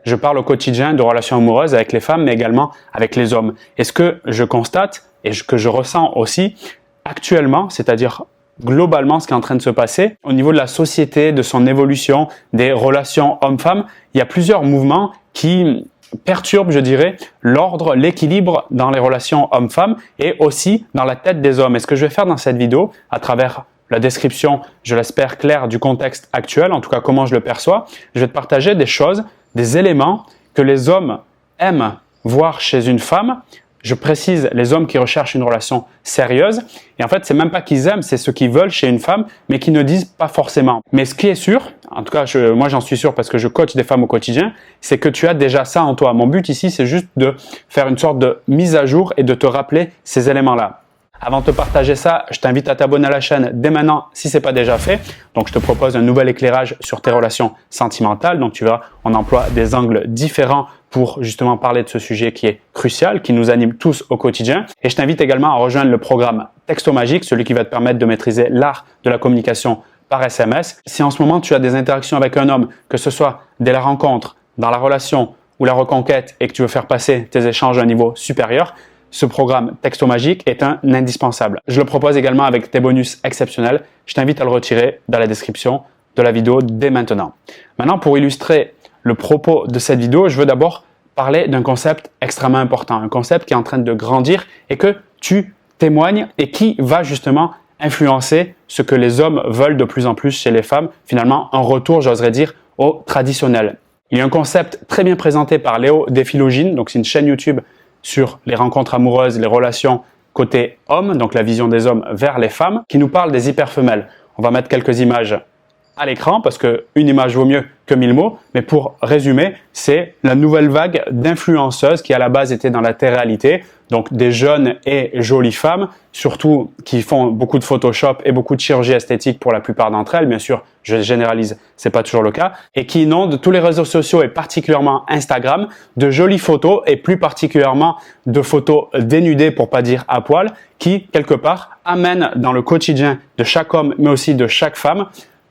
je parle au quotidien de relations amoureuses avec les femmes, mais également avec les hommes. Et ce que je constate et que je ressens aussi actuellement, c'est-à-dire globalement ce qui est en train de se passer, au niveau de la société, de son évolution, des relations hommes-femmes, il y a plusieurs mouvements qui perturbent, je dirais, l'ordre, l'équilibre dans les relations hommes-femmes et aussi dans la tête des hommes. Et ce que je vais faire dans cette vidéo, à travers la description, je l'espère, claire du contexte actuel, en tout cas comment je le perçois, je vais te partager des choses, des éléments que les hommes aiment voir chez une femme. Je précise, les hommes qui recherchent une relation sérieuse. Et en fait, c'est même pas qu'ils aiment, c'est ce qu'ils veulent chez une femme, mais qui ne disent pas forcément. Mais ce qui est sûr, en tout cas, moi j'en suis sûr parce que je coach des femmes au quotidien, c'est que tu as déjà ça en toi. Mon but ici, c'est juste de faire une sorte de mise à jour et de te rappeler ces éléments-là. Avant de te partager ça, je t'invite à t'abonner à la chaîne dès maintenant si ce n'est pas déjà fait. Donc, je te propose un nouvel éclairage sur tes relations sentimentales. Donc, tu verras, on emploie des angles différents pour justement parler de ce sujet qui est crucial, qui nous anime tous au quotidien. Et je t'invite également à rejoindre le programme Texto Magique, celui qui va te permettre de maîtriser l'art de la communication par SMS. Si en ce moment, tu as des interactions avec un homme, que ce soit dès la rencontre, dans la relation ou la reconquête et que tu veux faire passer tes échanges à un niveau supérieur, ce programme Texto Magique est un indispensable. Je le propose également avec des bonus exceptionnels. Je t'invite à le retirer dans la description de la vidéo dès maintenant. Maintenant, pour illustrer le propos de cette vidéo, je veux d'abord parler d'un concept extrêmement important, un concept qui est en train de grandir et que tu témoignes et qui va justement influencer ce que les hommes veulent de plus en plus chez les femmes. Finalement, un retour, j'oserais dire, au traditionnel. Il y a un concept très bien présenté par Léo Déphilogine, donc c'est une chaîne YouTube sur les rencontres amoureuses, les relations côté homme, donc la vision des hommes vers les femmes, qui nous parle des hyperfemelles. On va mettre quelques images à l'écran parce qu'une image vaut mieux que 1000 mots, mais pour résumer, c'est la nouvelle vague d'influenceuses qui à la base étaient dans la télé-réalité, donc des jeunes et jolies femmes, surtout qui font beaucoup de Photoshop et beaucoup de chirurgie esthétique pour la plupart d'entre elles, bien sûr, je généralise, c'est pas toujours le cas, et qui inondent tous les réseaux sociaux et particulièrement Instagram de jolies photos et plus particulièrement de photos dénudées pour pas dire à poil, qui quelque part amènent dans le quotidien de chaque homme mais aussi de chaque femme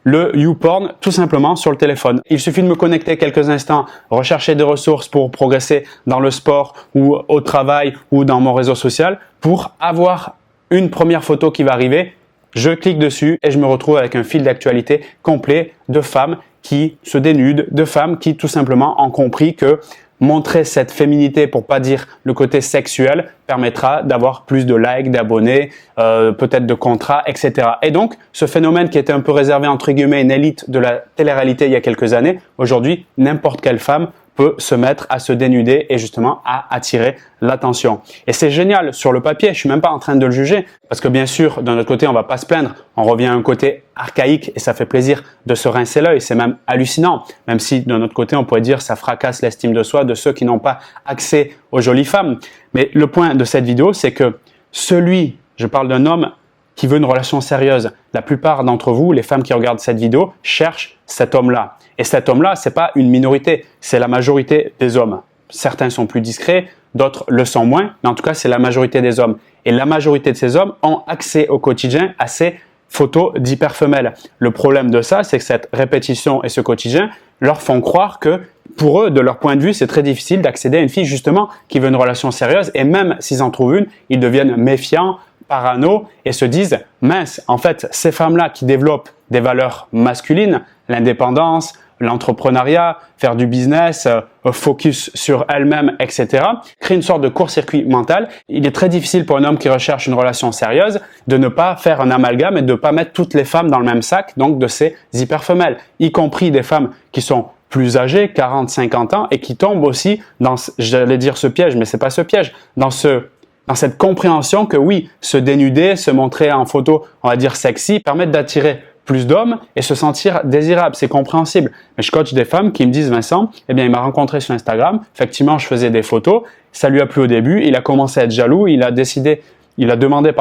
le YouPorn tout simplement sur le téléphone. Il suffit de me connecter quelques instants, rechercher des ressources pour progresser dans le sport ou au travail ou dans mon réseau social pour avoir une première photo qui va arriver. Je clique dessus et je me retrouve avec un fil d'actualité complet de femmes qui se dénudent, de femmes qui tout simplement ont compris que montrer cette féminité, pour pas dire le côté sexuel, permettra d'avoir plus de likes, d'abonnés, peut-être de contrats, etc. Et donc, ce phénomène qui était un peu réservé entre guillemets une élite de la télé-réalité il y a quelques années, aujourd'hui, n'importe quelle femme peut se mettre à se dénuder et justement à attirer l'attention. Et c'est génial sur le papier, je suis même pas en train de le juger parce que bien sûr, d'un autre côté, on va pas se plaindre, on revient à un côté archaïque et ça fait plaisir de se rincer l'œil, c'est même hallucinant, même si d'un autre côté, on pourrait dire ça fracasse l'estime de soi de ceux qui n'ont pas accès aux jolies femmes. Mais le point de cette vidéo, c'est que je parle d'un homme qui veut une relation sérieuse. La plupart d'entre vous, les femmes qui regardent cette vidéo, cherchent cet homme-là. Et cet homme-là, c'est pas une minorité, c'est la majorité des hommes. Certains sont plus discrets, d'autres le sont moins, mais en tout cas, c'est la majorité des hommes. Et la majorité de ces hommes ont accès au quotidien à ces photos d'hyperfemelles. Le problème de ça, c'est que cette répétition et ce quotidien leur font croire que pour eux, de leur point de vue, c'est très difficile d'accéder à une fille justement qui veut une relation sérieuse et même s'ils en trouvent une, ils deviennent méfiants, parano et se disent mince, en fait, ces femmes-là qui développent des valeurs masculines, l'indépendance, l'entrepreneuriat, faire du business, focus sur elles-mêmes, etc., créent une sorte de court-circuit mental. Il est très difficile pour un homme qui recherche une relation sérieuse de ne pas faire un amalgame et de ne pas mettre toutes les femmes dans le même sac, donc de ces hyperfemelles, y compris des femmes qui sont plus âgées, 40, 50 ans, et qui tombent aussi dans, j'allais dire ce piège, mais c'est pas ce piège, dans cette compréhension que oui, se dénuder, se montrer en photo, on va dire sexy, permettent d'attirer plus d'hommes et se sentir désirable, c'est compréhensible. Mais je coach des femmes qui me disent Vincent, eh bien il m'a rencontré sur Instagram, effectivement je faisais des photos, ça lui a plu au début, il a commencé à être jaloux, il a demandé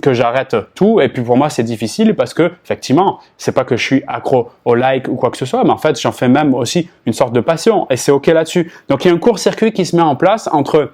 que j'arrête tout et puis pour moi c'est difficile parce que effectivement, c'est pas que je suis accro au like ou quoi que ce soit, mais en fait j'en fais même aussi une sorte de passion et c'est OK là-dessus. Donc il y a un court-circuit qui se met en place entre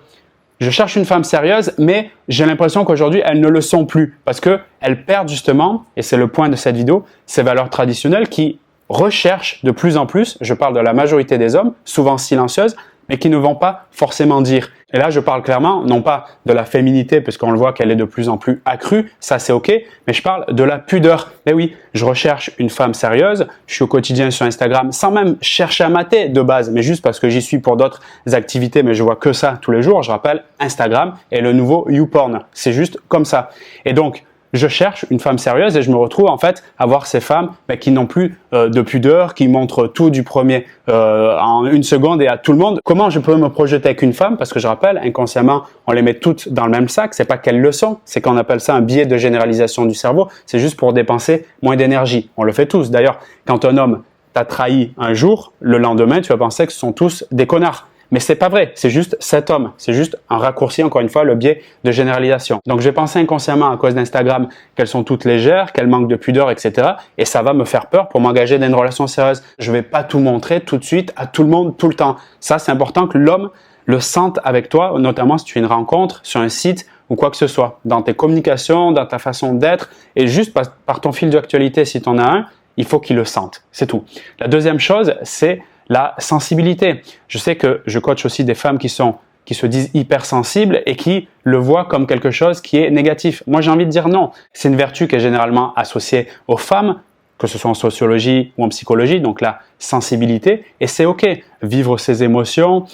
je cherche une femme sérieuse, mais j'ai l'impression qu'aujourd'hui, elles ne le sont plus parce qu'elles perdent justement, et c'est le point de cette vidéo, ces valeurs traditionnelles qui, recherchent de plus en plus, je parle de la majorité des hommes, souvent silencieuses, mais qui ne vont pas forcément dire. Et là, je parle clairement, non pas de la féminité, parce qu'on le voit qu'elle est de plus en plus accrue, ça c'est ok, mais je parle de la pudeur. Mais oui, je recherche une femme sérieuse, je suis au quotidien sur Instagram, sans même chercher à mater de base, mais juste parce que j'y suis pour d'autres activités, mais je vois que ça tous les jours. Je rappelle, Instagram est le nouveau YouPorn. C'est juste comme ça. Et donc, je cherche une femme sérieuse et je me retrouve en fait à voir ces femmes qui n'ont plus de pudeur, qui montrent tout du premier en une seconde et à tout le monde. Comment je peux me projeter avec une femme? Parce que je rappelle, inconsciemment, on les met toutes dans le même sac. C'est pas qu'elles le sont, c'est qu'on appelle ça un biais de généralisation du cerveau. C'est juste pour dépenser moins d'énergie. On le fait tous. D'ailleurs, quand un homme t'a trahi un jour, le lendemain, tu vas penser que ce sont tous des connards. Mais c'est pas vrai, c'est juste cet homme, c'est juste un raccourci, encore une fois, le biais de généralisation. Donc j'ai pensé inconsciemment à cause d'Instagram qu'elles sont toutes légères, qu'elles manquent de pudeur, etc. Et ça va me faire peur pour m'engager dans une relation sérieuse. Je vais pas tout montrer tout de suite à tout le monde, tout le temps. Ça, c'est important que l'homme le sente avec toi, notamment si tu fais une rencontre sur un site ou quoi que ce soit, dans tes communications, dans ta façon d'être, et juste par ton fil d'actualité, si tu en as un, il faut qu'il le sente. C'est tout. La deuxième chose, c'est la sensibilité. Je sais que je coach aussi des femmes qui se disent hypersensibles et qui le voient comme quelque chose qui est négatif. Moi, j'ai envie de dire non. C'est une vertu qui est généralement associée aux femmes, que ce soit en sociologie ou en psychologie, donc la sensibilité. Et c'est ok. Vivre ses émotions,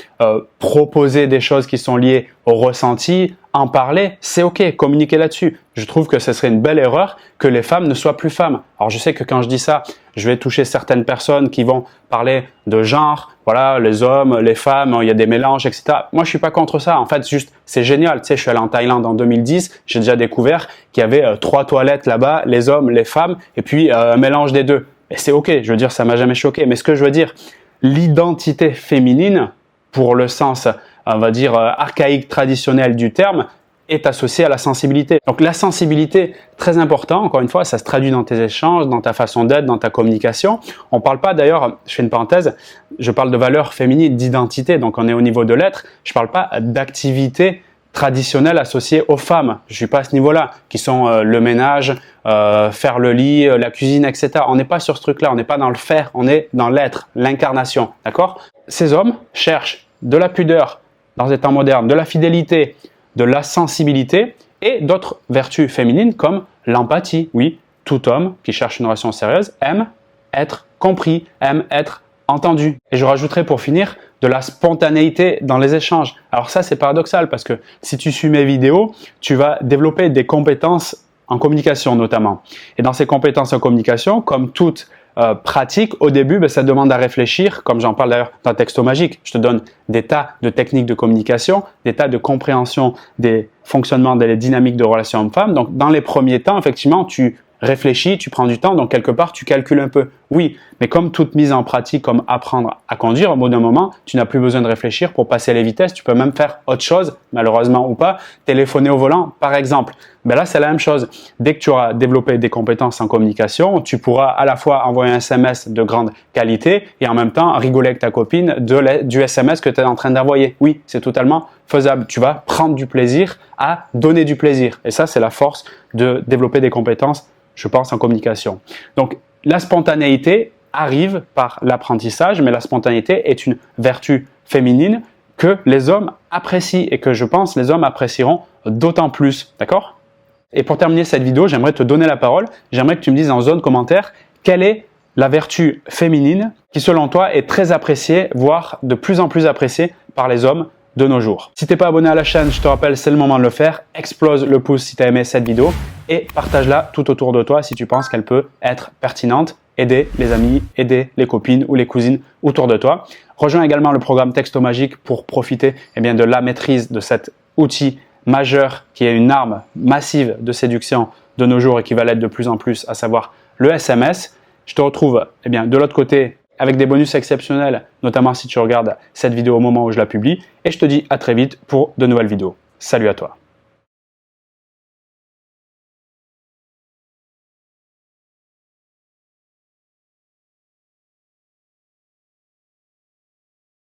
proposer des choses qui sont liées au ressenti, en parler, c'est ok, communiquer là-dessus. Je trouve que ce serait une belle erreur que les femmes ne soient plus femmes. Alors je sais que quand je dis ça, je vais toucher certaines personnes qui vont parler de genre, voilà, les hommes, les femmes, il y a des mélanges, etc. Moi, je suis pas contre ça. En fait, juste, c'est génial. Tu sais, je suis allé en Thaïlande en 2010, j'ai déjà découvert qu'il y avait 3 toilettes là-bas, les hommes, les femmes, et puis un mélange des deux. Et c'est ok, je veux dire, ça m'a jamais choqué. Mais ce que je veux dire, l'identité féminine, pour le sens, on va dire, archaïque, traditionnel du terme, est associée à la sensibilité. Donc la sensibilité, très important, encore une fois, ça se traduit dans tes échanges, dans ta façon d'être, dans ta communication. On parle pas d'ailleurs, je fais une parenthèse, je parle de valeurs féminines, d'identité, donc on est au niveau de l'être, je parle pas d'activité traditionnelles associées aux femmes. Je suis pas à ce niveau-là, qui sont le ménage, faire le lit, la cuisine, etc. On n'est pas sur ce truc-là, on n'est pas dans le faire, on est dans l'être, l'incarnation, d'accord? Ces hommes cherchent de la pudeur dans ces temps modernes, de la fidélité, de la sensibilité et d'autres vertus féminines comme l'empathie. Oui, tout homme qui cherche une relation sérieuse aime être compris, aime être entendu. Et je rajouterai pour finir de la spontanéité dans les échanges. Alors ça, c'est paradoxal parce que si tu suis mes vidéos, tu vas développer des compétences en communication notamment. Et dans ces compétences en communication, comme toute pratique, au début, ça demande à réfléchir, comme j'en parle d'ailleurs dans Texto Magique. Je te donne des tas de techniques de communication, des tas de compréhension des fonctionnements des dynamiques de relations hommes-femmes. Donc, dans les premiers temps, effectivement, tu réfléchis, tu prends du temps, donc quelque part, tu calcules un peu. Oui, mais comme toute mise en pratique, comme apprendre à conduire, au bout d'un moment, tu n'as plus besoin de réfléchir pour passer les vitesses. Tu peux même faire autre chose, malheureusement ou pas, téléphoner au volant, par exemple. Ben là, c'est la même chose. Dès que tu auras développé des compétences en communication, tu pourras à la fois envoyer un SMS de grande qualité et en même temps rigoler avec ta copine du SMS que tu es en train d'envoyer. Oui, c'est totalement faisable. Tu vas prendre du plaisir à donner du plaisir. Et ça, c'est la force de développer des compétences, je pense, en communication. Donc, la spontanéité arrive par l'apprentissage, mais la spontanéité est une vertu féminine que les hommes apprécient et que je pense les hommes apprécieront d'autant plus. D'accord ? Et pour terminer cette vidéo, j'aimerais te donner la parole. J'aimerais que tu me dises en zone commentaire quelle est la vertu féminine qui, selon toi, est très appréciée, voire de plus en plus appréciée par les hommes de nos jours. Si tu n'es pas abonné à la chaîne, je te rappelle, c'est le moment de le faire. Explose le pouce si tu as aimé cette vidéo et partage-la tout autour de toi si tu penses qu'elle peut être pertinente. Aider les amis, aider les copines ou les cousines autour de toi. Rejoins également le programme Texto Magique pour profiter de la maîtrise de cet outil majeur qui est une arme massive de séduction de nos jours et qui va l'être de plus en plus, à savoir le SMS. Je te retrouve de l'autre côté avec des bonus exceptionnels, notamment si tu regardes cette vidéo au moment où je la publie. Et je te dis à très vite pour de nouvelles vidéos. Salut à toi.